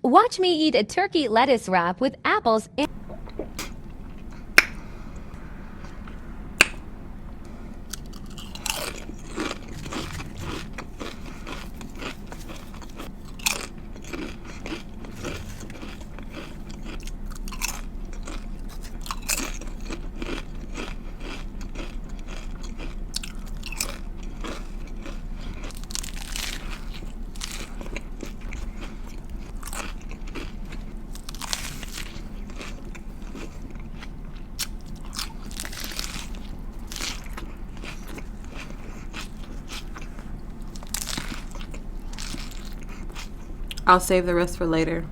Watch me eat a turkey lettuce wrap with apples and I'll save the rest for later.